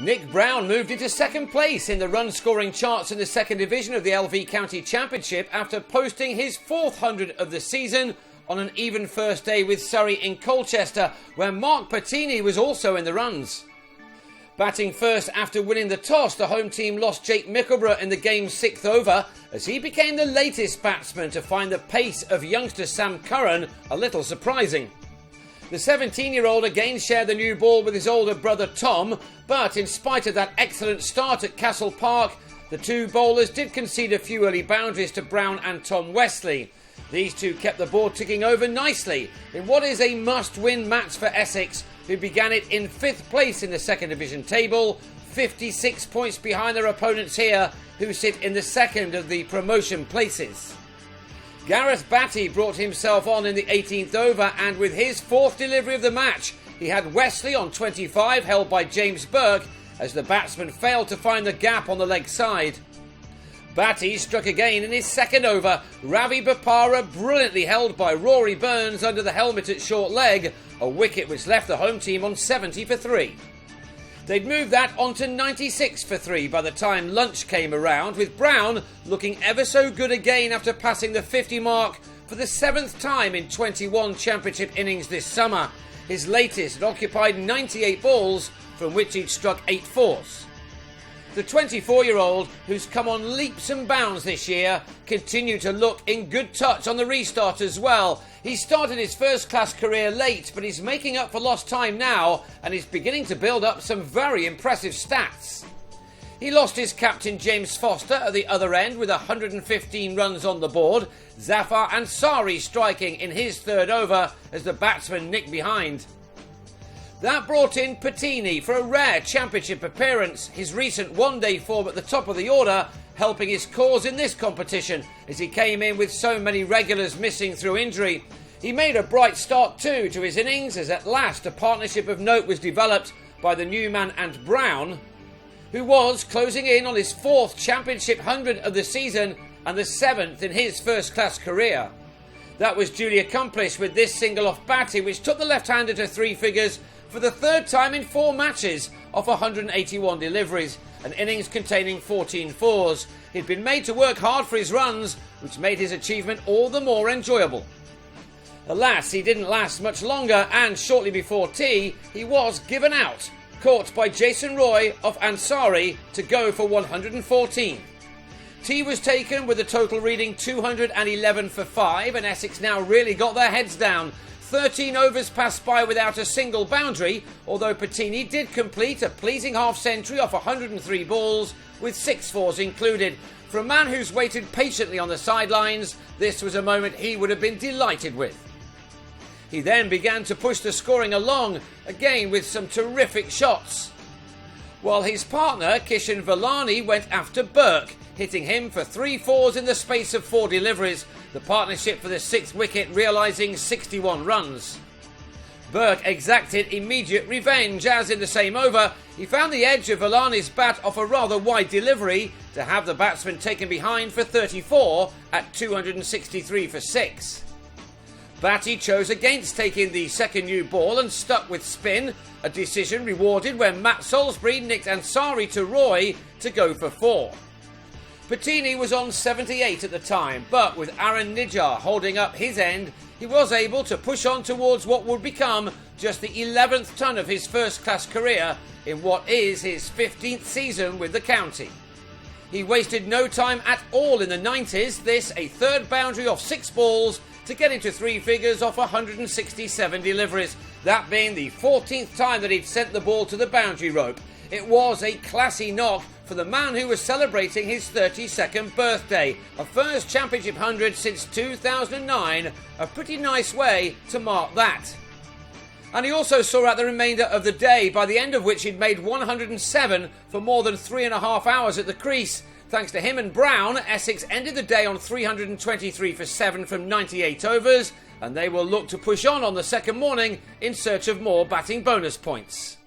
Nick Brown moved into second place in the run-scoring charts in the second division of the LV County Championship after posting his 400 of the season on an even first day with Surrey in Colchester, where Mark Patini was also in the runs. Batting first after winning the toss, the home team lost Jake Mickleborough in the game's sixth over as he became the latest batsman to find the pace of youngster Sam Curran a little surprising. The 17-year-old again shared the new ball with his older brother Tom, but in spite of that excellent start at Castle Park, the two bowlers did concede a few early boundaries to Brown and Tom Westley. These two kept the board ticking over nicely in what is a must-win match for Essex, who began it in 5th place in the second division table, 56 points behind their opponents here, who sit in the second of the promotion places. Gareth Batty brought himself on in the 18th over, and with his 4th delivery of the match, he had Wesley on 25, held by James Burke, as the batsman failed to find the gap on the leg side. Batty struck again in his second over, Ravi Bopara brilliantly held by Rory Burns under the helmet at short leg, a wicket which left the home team on 70 for 3. They'd moved that on to 96 for 3 by the time lunch came around, with Brown looking ever so good again after passing the 50 mark for the 7th time in 21 championship innings this summer. His latest had occupied 98 balls, from which he'd struck 8 fours. The 24-year-old, who's come on leaps and bounds this year, continued to look in good touch on the restart as well. He started his first-class career late, but he's making up for lost time now and is beginning to build up some very impressive stats. He lost his captain James Foster at the other end with 115 runs on the board, Zafar Ansari striking in his third over as the batsman nicked behind. That brought in Patini for a rare championship appearance, his recent one-day form at the top of the order helping his cause in this competition as he came in with so many regulars missing through injury. He made a bright start too to his innings as at last a partnership of note was developed by the Newman and Brown, who was closing in on his 4th championship 100 of the season and the 7th in his first-class career. That was duly accomplished with this single off Batty, which took the left-hander to 3 figures for the 3rd time in 4 matches off 181 deliveries, an innings containing 14 fours. He'd been made to work hard for his runs, which made his achievement all the more enjoyable. Alas, he didn't last much longer, and shortly before tea, he was given out, caught by Jason Roy of Ansari to go for 114. Tea was taken with the total reading 211 for 5, and Essex now really got their heads down. 13 overs passed by without a single boundary, although Patini did complete a pleasing half-century off 103 balls, with 6 fours included. For a man who's waited patiently on the sidelines, this was a moment he would have been delighted with. He then began to push the scoring along, again with some terrific shots, while his partner, Kishan Vellani, went after Burke, hitting him for 3 fours in the space of 4 deliveries, the partnership for the 6th wicket realising 61 runs. Burke exacted immediate revenge as in the same over, he found the edge of Vellani's bat off a rather wide delivery to have the batsman taken behind for 34 at 263 for 6. Batty chose against taking the second new ball and stuck with spin, a decision rewarded when Matt Salisbury nicked Ansari to Roy to go for 4. Patini was on 78 at the time, but with Aaron Nijjar holding up his end, he was able to push on towards what would become just the 11th ton of his first-class career in what is his 15th season with the county. He wasted no time at all in the 90s, this a 3rd boundary off 6 balls to get into 3 figures off 167 deliveries, that being the 14th time that he'd sent the ball to the boundary rope. It was a classy knock for the man who was celebrating his 32nd birthday, a first championship 100 since 2009, a pretty nice way to mark that. And he also saw out the remainder of the day, by the end of which he'd made 107 for more than 3.5 hours at the crease. Thanks to him and Brown, Essex ended the day on 323 for 7 from 98 overs, and they will look to push on the second morning in search of more batting bonus points.